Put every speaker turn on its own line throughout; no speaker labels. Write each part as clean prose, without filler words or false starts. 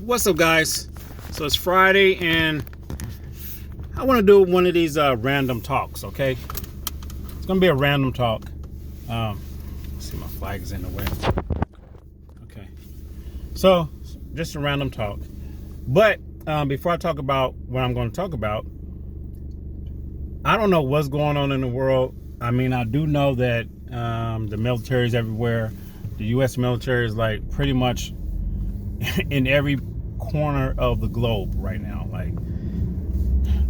What's up, guys? So it's Friday, and I want to do one of these random talks. Okay, it's gonna be a random talk. Let's see, my flag is in the way. Okay, so just a random talk. But before I talk about what I'm going to talk about, I don't know what's going on in the world. I mean, I do know that the military is everywhere. The U.S. military is like pretty much in every corner of the globe right now. Like,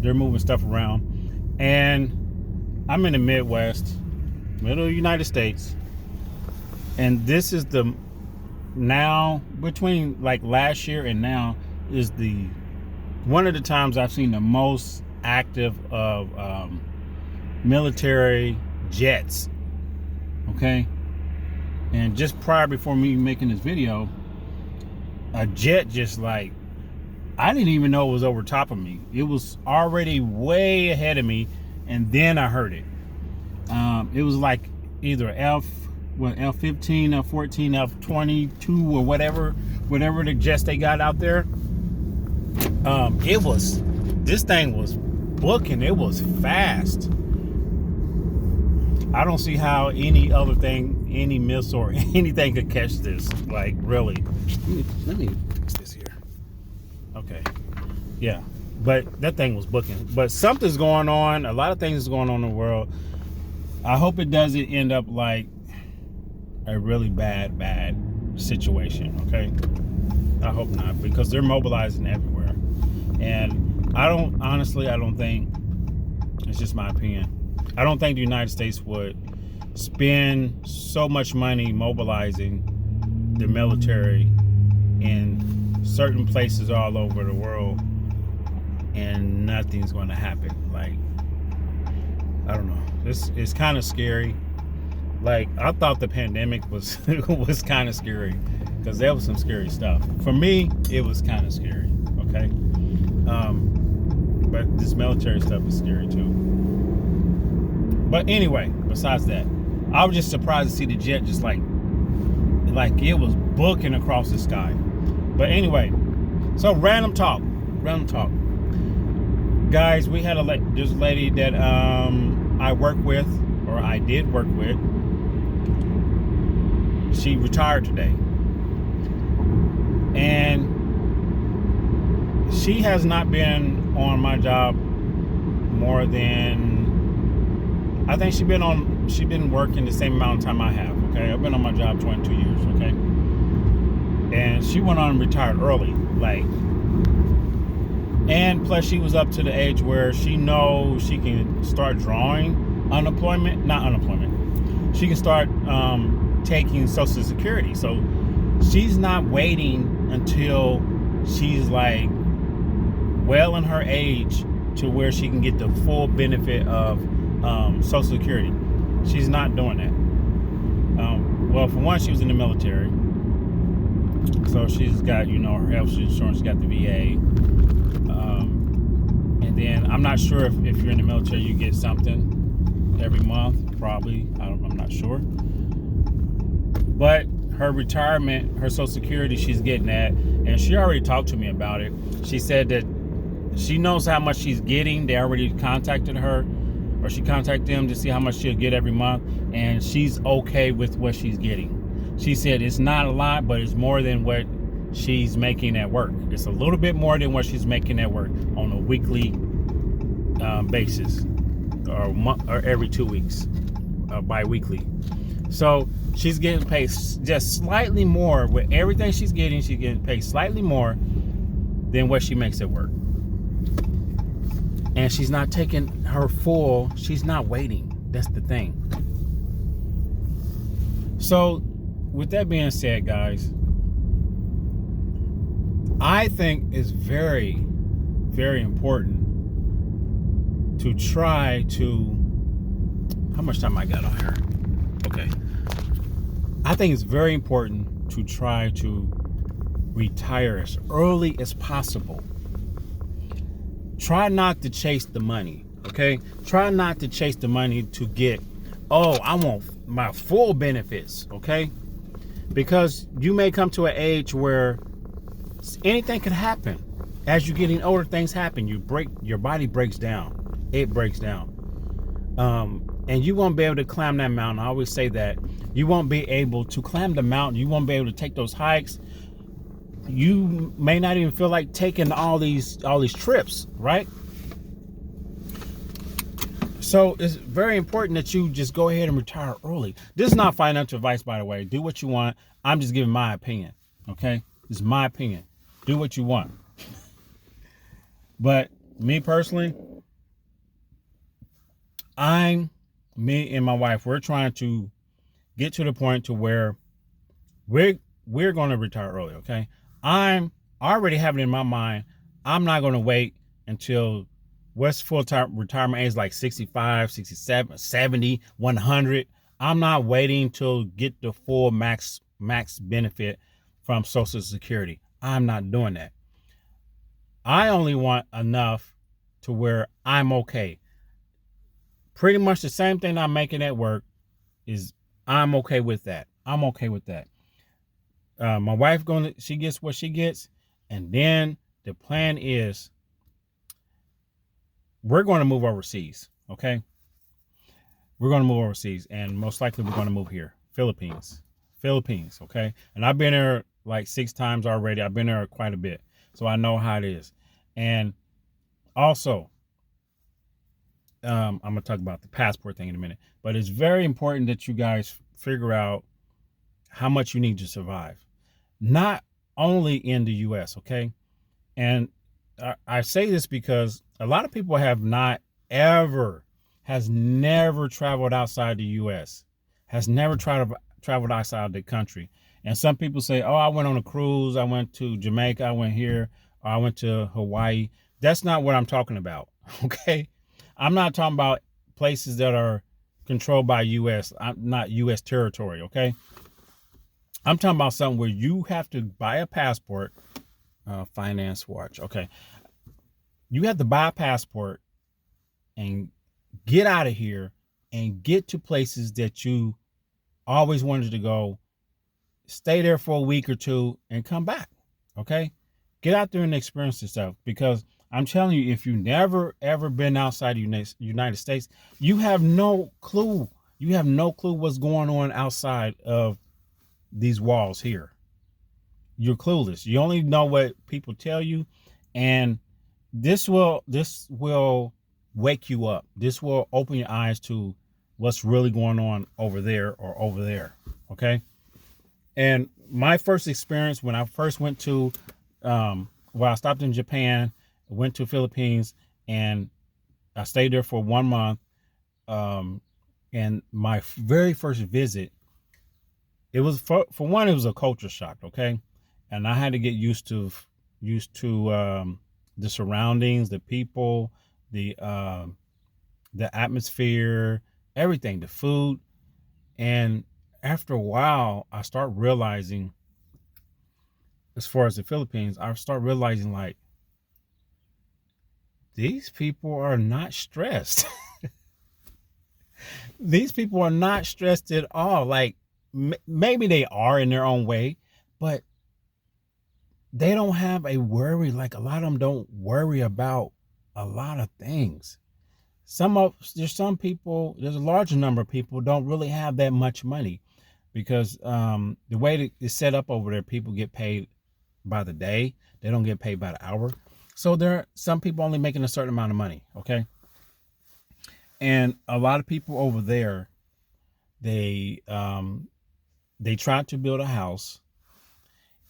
they're moving stuff around, and I'm in the Midwest, middle of the United States, and this is the now between like last year and now is the one of the times I've seen the most active of military jets. Okay, and just prior before me making this video, a jet just like, I didn't even know it was over top of me. It was already way ahead of me, and then I heard it. It was like either F-15, F-14, F-22, or whatever the jets they got out there. This thing was booking. It was fast. I don't see how any missile or anything could catch this. Like, really. Let me fix this here. Okay. Yeah. But that thing was booking. But something's going on. A lot of things is going on in the world. I hope it doesn't end up like a really bad situation. Okay. I hope not, because they're mobilizing everywhere. And I don't think, it's just my opinion, I don't think the United States would spend so much money mobilizing the military in certain places all over the world and nothing's going to happen. Like, I don't know. This is kind of scary. Like, I thought the pandemic was was kind of scary, because there was some scary stuff. For me, it was kind of scary. Okay. But this military stuff is scary too. But anyway, besides that, I was just surprised to see the jet just like it was booking across the sky. But anyway, so random talk. Guys, we had this lady that I work with, or I did work with. She retired today. And she has not been on my job more than, I think she's been working the same amount of time I have. Okay, I've been on my job 22 years. Okay, and she went on and retired early, like, and plus she was up to the age where she knows she can start drawing she can start taking Social Security. So she's not waiting until she's like well in her age to where she can get the full benefit of Social Security. She's not doing that. Well, for one, she was in the military, so she's got, her health insurance, she's got the VA, and then I'm not sure if you're in the military you get something every month. Probably, I'm not sure. But her retirement, her Social Security, she's getting that, and she already talked to me about it. She said that she knows how much she's getting. They already contacted her, or she contacted them to see how much she'll get every month, and she's okay with what she's getting. She said it's not a lot, but it's more than what she's making at work. It's a little bit more than what she's making at work on a weekly basis, or every 2 weeks, bi-weekly. So she's getting paid just slightly more. With everything she's getting paid slightly more than what she makes at work. And she's not taking her full, she's not waiting. That's the thing. So, with that being said, guys, I think it's very, very important to try to, how much time I got on here? Okay. I think it's very important to try to retire as early as possible. Try not to chase the money, okay? Try not to chase the money to get, I want my full benefits, okay? Because you may come to an age where Anything could happen. As you're getting older, things happen. Your body breaks down. It breaks down. And you won't be able to climb that mountain. I always say that. You won't be able to climb the mountain. You won't be able to take those hikes. You may not even feel like taking all these trips, right? So it's very important that you just go ahead and retire early. This is not financial advice, by the way. Do what you want. I'm just giving my opinion. Okay? This is my opinion. Do what you want. But me personally, me and my wife, we're trying to get to the point to where we're going to retire early. Okay? I'm already having in my mind, I'm not going to wait until what's full-time retirement age, like 65, 67, 70, 100. I'm not waiting to get the full max benefit from Social Security. I'm not doing that. I only want enough to where I'm okay. Pretty much the same thing I'm making at work is I'm okay with that. I'm okay with that. My wife she gets what she gets, and then the plan is we're going to move overseas. Okay, we're going to move overseas, and most likely we're going to move here, Philippines. Okay, and I've been there like 6 times already. I've been there quite a bit, so I know how it is. And also, I'm gonna talk about the passport thing in a minute, but it's very important that you guys figure out how much you need to survive, not only in the U.S. Okay, and I say this because a lot of people has never traveled outside the U.S., has never traveled outside the country. And some people say, oh, I went on a cruise, I went to Jamaica, I went here, or I went to Hawaii. That's not what I'm talking about, okay? I'm not talking about places that are controlled by U.S., not U.S. territory, okay? I'm talking about something where you have to buy a passport, finance watch, okay? You have to buy a passport and get out of here and get to places that you always wanted to go, stay there for a week or two and come back. Okay. Get out there and experience this stuff, because I'm telling you, if you never ever been outside the United States, you have no clue. You have no clue what's going on outside of these walls here. You're clueless. You only know what people tell you, and this will wake you up. This will open your eyes to what's really going on over there or over there. Okay. And my first experience when I first went to, I stopped in Japan, went to Philippines, and I stayed there for 1 month. And my very first visit, it was for one, it was a culture shock. Okay. And I had to get used to the surroundings, the people, the atmosphere, everything, the food. And after a while, I start realizing, as far as the Philippines, I start realizing, like, these people are not stressed. These people are not stressed at all. Like, maybe they are in their own way, but they don't have a worry. Like, a lot of them don't worry about a lot of things. There's a larger number of people don't really have that much money, because the way it's set up over there, people get paid by the day. They don't get paid by the hour. So there are some people only making a certain amount of money. Okay. And a lot of people over there, they try to build a house.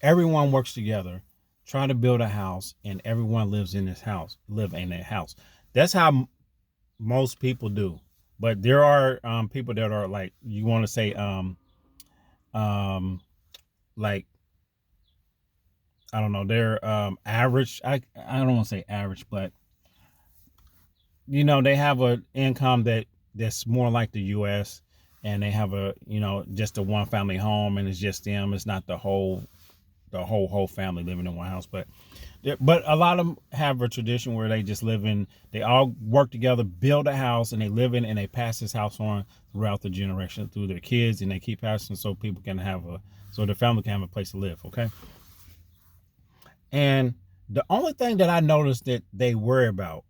Everyone works together, try to build a house, and everyone live in that house. That's how most people do. But there are people that are, like, you want to say, like, I don't know, they're average. I don't want to say average, but they have an income that's more like the US, and they have just a one family home, and it's just them. It's not the whole family living in one house, but a lot of them have a tradition where they just they all work together, build a house, and they live in, and they pass this house on throughout the generation through their kids, and they keep passing, so people can so their family can have a place to live. Okay. And the only thing that I noticed that they worry about,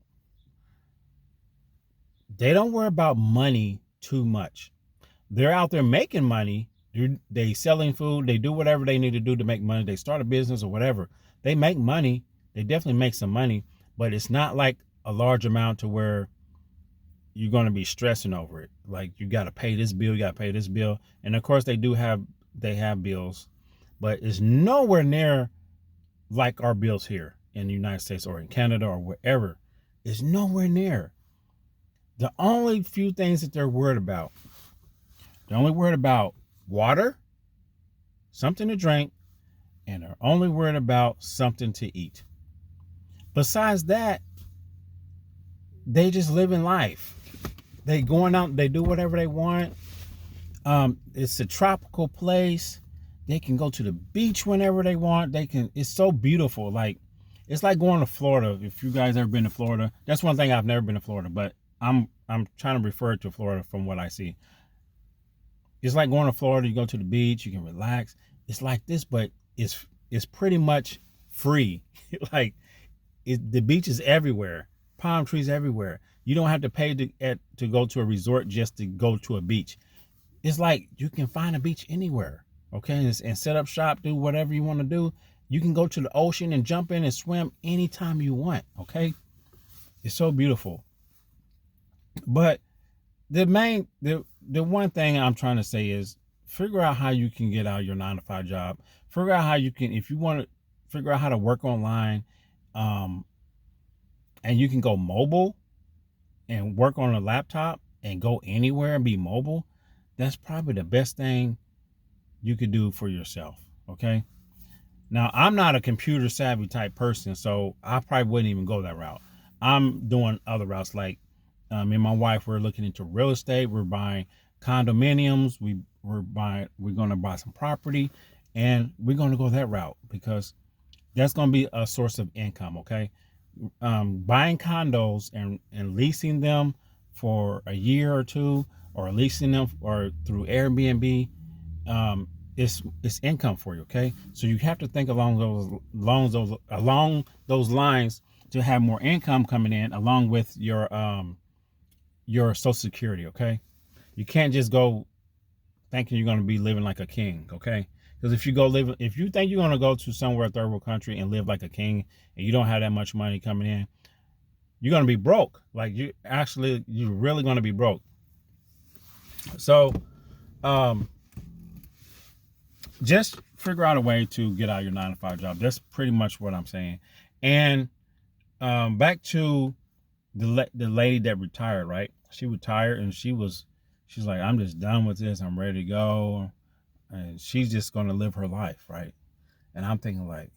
they don't worry about money too much. They're out there making money. They selling food. They do whatever they need to do to make money. They start a business or whatever. They make money. They definitely make some money, but it's not like a large amount to where you're going to be stressing over it. Like you got to pay this bill, you got to pay this bill. And of course they have bills, but it's nowhere near like our bills here in the United States or in Canada or wherever. It's nowhere near. The only few things that they're worried about, they're only worried about water, something to drink, and they're only worried about something to eat. Besides that, they just live in life. They going out, they do whatever they want. It's a tropical place. They can go to the beach whenever they want. It's so beautiful. Like, it's like going to Florida. If you guys ever been to Florida, that's one thing. I've never been to Florida, but I'm trying to refer to Florida from what I see. It's like going to Florida. You go to the beach, you can relax. It's like this, but it's pretty much free. Like the beach is everywhere, palm trees everywhere. You don't have to pay to go to a resort just to go to a beach. It's like you can find a beach anywhere, okay? And set up shop, do whatever you want to do. You can go to the ocean and jump in and swim anytime you want, okay? It's so beautiful. But the one thing I'm trying to say is figure out how you can get out of your 9-to-5 job. Figure out how you can, if you want to figure out how to work online, and you can go mobile and work on a laptop and go anywhere and be mobile. That's probably the best thing you could do for yourself. Okay. Now, I'm not a computer savvy type person, so I probably wouldn't even go that route. I'm doing other routes. Like me and my wife, we're looking into real estate. We're buying condominiums. We're going to buy some property, and we're going to go that route because that's going to be a source of income. Okay. Buying condos and leasing them for a year or two, or leasing them or through Airbnb, it's income for you. Okay, so you have to think along those lines to have more income coming in along with your Social Security. Okay, you can't just go thinking you're going to be living like a king. Okay, because if you think you're going to go to somewhere third world country and live like a king and you don't have that much money coming in, you're going to be broke. Like you're really going to be broke. So, just figure out a way to get out of your 9-to-5 job. That's pretty much what I'm saying. And back to the lady that retired, right? She retired and she's like, I'm just done with this. I'm ready to go. And she's just going to live her life, right? And I'm thinking like,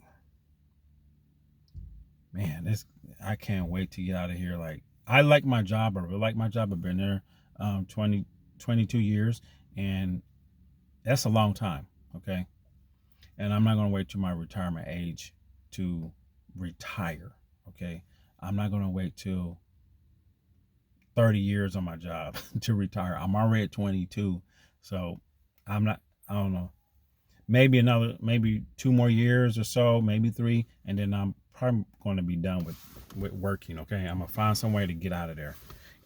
man, I can't wait to get out of here. Like, I like my job. I really like my job. I've been there 22 years, and that's a long time, okay? And I'm not going to wait till my retirement age to retire, okay? I'm not going to wait till 30 years on my job to retire. I'm already at 22, so I don't know. Maybe 2 more years or so, maybe 3, and then I'm probably going to be done with working, okay? I'm going to find some way to get out of there.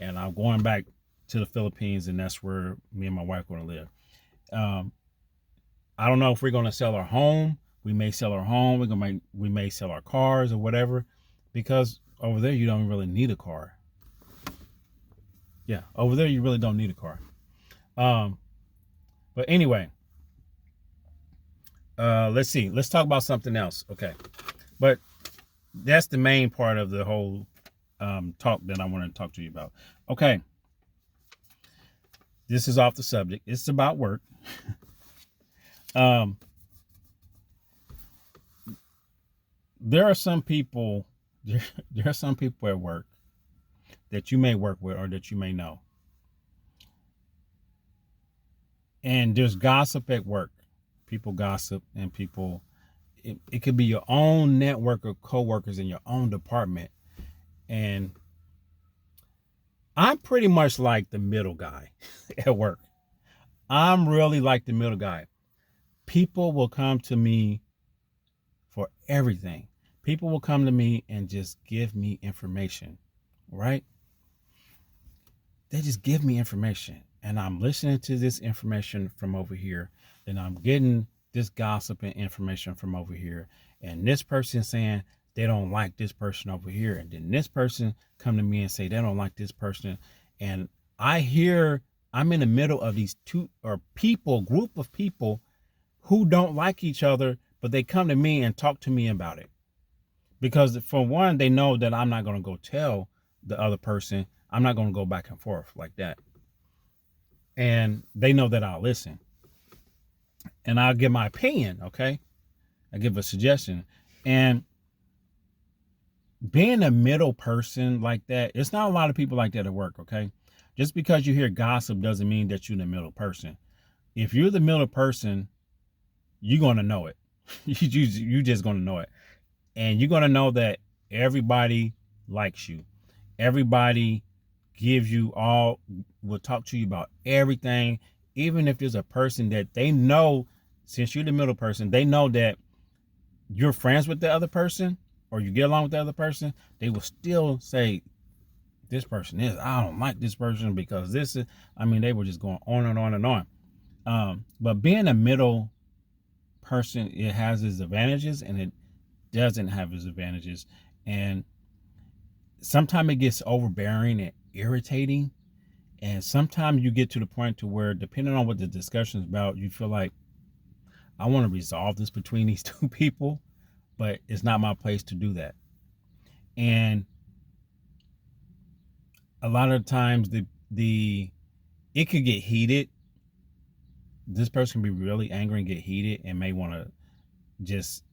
And I'm going back to the Philippines, and that's where me and my wife are going to live. I don't know if we're going to sell our home. We may sell our home. We may sell our cars or whatever, because over there you don't really need a car. Yeah, over there you really don't need a car. But anyway, let's see. Let's talk about something else. Okay, but that's the main part of the whole talk that I want to talk to you about. Okay. This is off the subject. It's about work. There are some people at work that you may work with or that you may know. And there's gossip at work. People gossip, and it could be your own network of coworkers in your own department. And I'm pretty much like the middle guy at work. I'm really like the middle guy. People will come to me for everything. People will come to me and just give me information, right? They just give me information, and I'm listening to this information from over here, and I'm getting this gossip and information from over here, and this person saying they don't like this person over here, and then this person come to me and say they don't like this person, and I'm in the middle of these group of people who don't like each other, but they come to me and talk to me about it. Because for one, they know that I'm not going to go tell the other person. I'm not going to go back and forth like that. And they know that I'll listen. And I'll give my opinion, okay? I give a suggestion. And being a middle person like that, it's not a lot of people like that at work, okay? Just because you hear gossip doesn't mean that you're the middle person. If you're the middle person, you're going to know it. You're just going to know it. And you're going to know that everybody likes you. Everybody will talk to you about everything. Even if there's a person that they know, since you're the middle person, they know that you're friends with the other person or you get along with the other person, they will still say, this person I don't like this person because they were just going on and on and on. But being a middle person, it has its advantages and it doesn't have its advantages. And sometimes it gets overbearing and irritating. And sometimes you get to the point to where, depending on what the discussion is about, you feel like, I want to resolve this between these two people, but it's not my place to do that. And a lot of times it could get heated. This person can be really angry and get heated and may want to just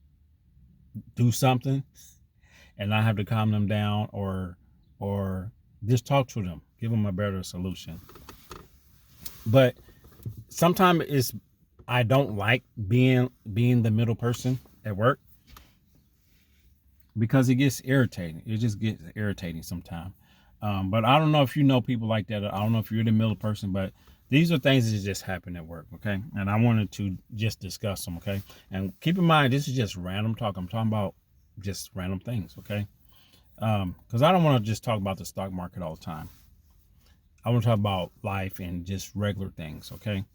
do something, and I have to calm them down or just talk to them, give them a better solution. But sometimes I don't like being the middle person at work because it gets irritating. It just gets irritating sometimes. But I don't know if you know people like that. I don't know if you're the middle person, but these are things that just happen at work, okay? And I wanted to just discuss them, okay? And keep in mind, this is just random talk. I'm talking about just random things, okay? Because I don't want to just talk about the stock market all the time. I want to talk about life and just regular things, okay?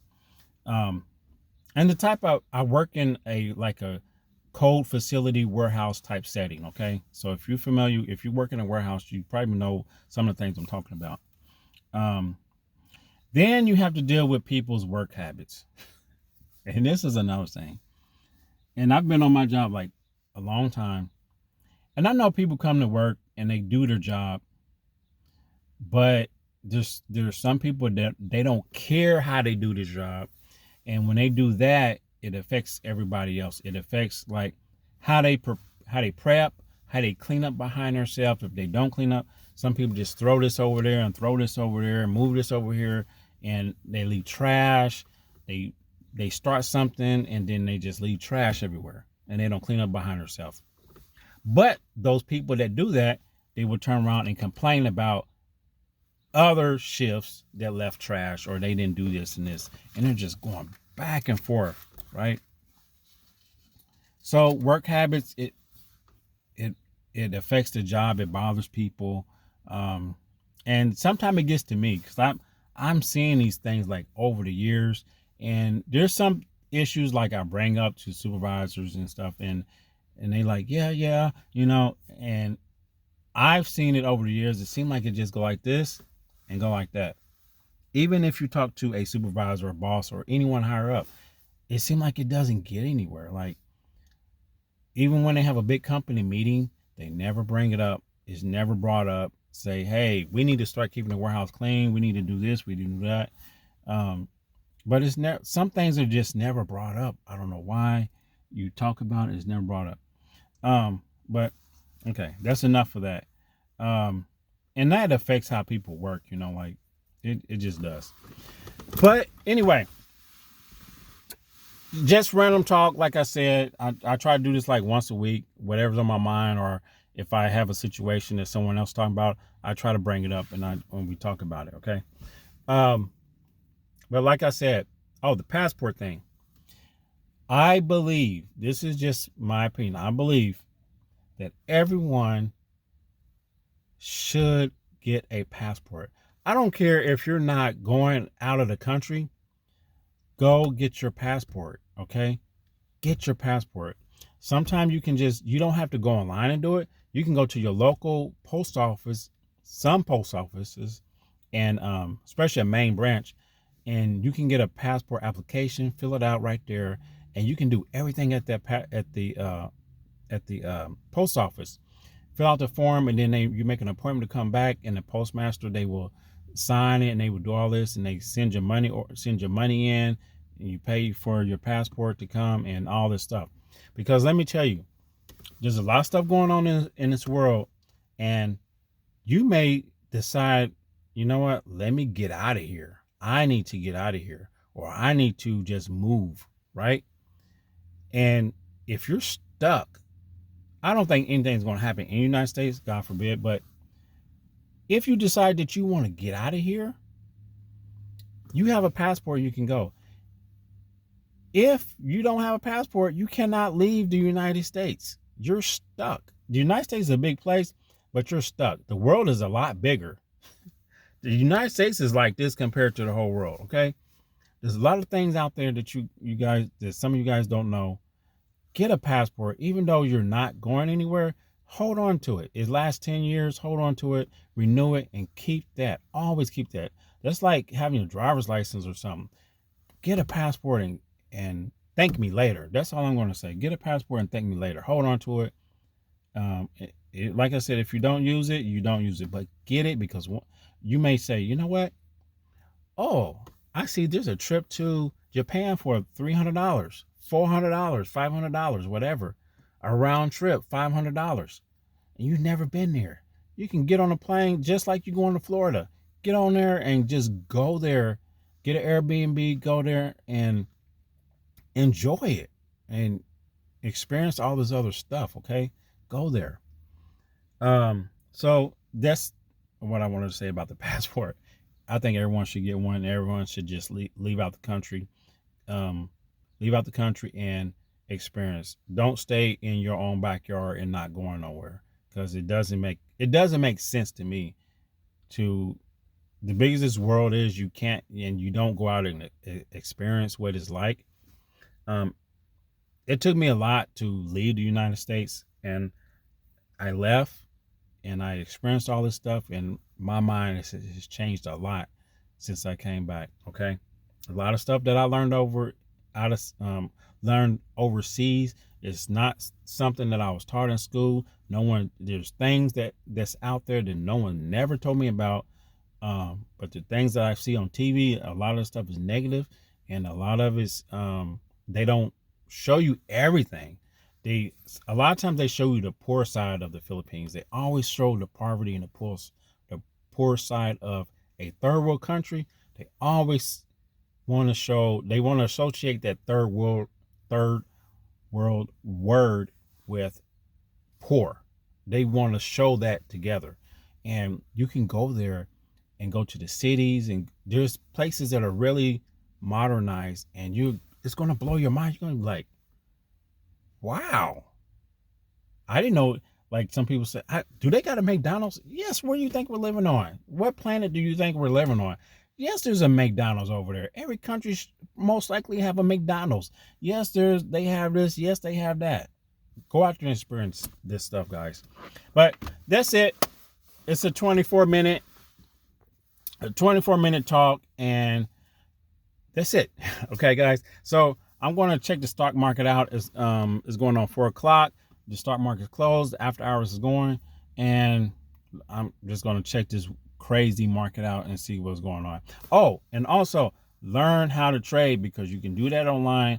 And the type I work in a cold facility warehouse type setting, okay? So if you work in a warehouse, you probably know some of the things I'm talking about. Then you have to deal with people's work habits. And this is another thing. And I've been on my job like a long time. And I know people come to work and they do their job, but there's some people that they don't care how they do this job. And when they do that, it affects everybody else. It affects like how they prep, how they clean up behind themselves. If they don't clean up, some people just throw this over there and throw this over there and move this over here, and they leave trash. They start something and then they just leave trash everywhere and they don't clean up behind themselves. But those people that do that, they will turn around and complain about other shifts that left trash or they didn't do this and this, and they're just going back and forth, right? So work habits, it affects the job. It bothers people, and sometimes it gets to me because I'm seeing these things like over the years, and there's some issues like I bring up to supervisors and stuff, and they like, yeah, and I've seen it over the years. It seemed like it just go like this and go like that. Even if you talk to a supervisor or boss or anyone higher up, it seemed like it doesn't get anywhere. Like, even when they have a big company meeting, they never bring it up. It's never brought up. Say, hey, we need to start keeping the warehouse clean. We need to do this. We need to do that. But it's never. Some things are just never brought up. I don't know why. You talk about it, it's never brought up. But okay, that's enough of that. And that affects how people work. Like it just does. But anyway, just random talk. Like I said, I try to do this like once a week, whatever's on my mind, or if I have a situation that someone else talking about, I try to bring it up when we talk about it. Okay. But like I said, the passport thing. I believe, this is just my opinion, I believe that everyone should get a passport. I don't care if you're not going out of the country, go get your passport, okay? Get your passport. Sometimes you don't have to go online and do it. You can go to your local post office, some post offices, and especially a main branch, and you can get a passport application, fill it out right there, and you can do everything at the post office. Fill out the form, and then you make an appointment to come back, and the postmaster, they will sign it, and they will do all this, and they send your money in, and you pay for your passport to come and all this stuff. Because let me tell you, there's a lot of stuff going on in this world, and you may decide, you know what, let me get out of here. I need to get out of here, or I need to just move, right? And if you're stuck, I don't think anything's going to happen in the United States, God forbid, but if you decide that you want to get out of here, you have a passport, you can go. If you don't have a passport, you cannot leave the United States. You're stuck. The United States is a big place, but you're stuck. The world is a lot bigger. The United States is like this compared to the whole world, okay? There's a lot of things out there that that some of you guys don't know. Get a passport. Even though you're not going anywhere, hold on to it. It lasts 10 years. Hold on to it, renew it, and keep that. Always keep that. That's like having a driver's license or something. Get a passport and thank me later. That's all I'm going to say. Get a passport and thank me later. Hold on to it. Like I said, if you don't use it, you don't use it. But get it, because you may say, you know what? Oh, I see there's a trip to Japan for $300, $400, $500, whatever. A round trip, $500. And you've never been there. You can get on a plane just like you're going to Florida. Get on there and just go there. Get an Airbnb, go there and enjoy it and experience all this other stuff, okay? Go there. So that's what I wanted to say about the passport. I think everyone should get one. Everyone should just leave out the country. Leave out the country and experience. Don't stay in your own backyard and not going nowhere, because it doesn't make sense to me. To the biggest this world is, you can't and you don't go out and experience what it's like. It took me a lot to leave the United States, and I left and I experienced all this stuff, and my mind has changed a lot since I came back. Okay. A lot of stuff that I learned learned overseas is not something that I was taught in school. There's things that's out there that no one never told me about. But the things that I see on TV, a lot of the stuff is negative, and a lot of it's, they don't show you everything. A lot of times they show you the poor side of the Philippines. They always show the poverty and the poor side of a third world country. They always want to associate that third world word with poor. They want to show that together. And you can go there and go to the cities, and there's places that are really modernized, and it's going to blow your mind. You're going to be like, wow, I didn't know. Like some people say, do they got a McDonald's? Yes. Where do you think we're living on? What planet do you think we're living on? Yes, there's a McDonald's over there. Every country most likely have a McDonald's. Yes, they have this. Yes, they have that. Go out there and experience this stuff, guys. But that's it. It's a 24-minute talk, and that's it. Okay, guys. So I'm going to check the stock market out. It's going on 4 o'clock. The stock market's closed. After hours is going, and I'm just going to check this crazy market out and see what's going on. Oh, and also learn how to trade, because you can do that online,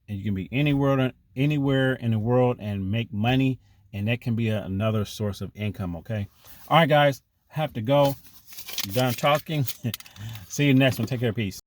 and you can be anywhere in the world and make money, and that can be another source of income. Okay. All right, guys. Have to go. Done talking. See you next one. Take care. Peace.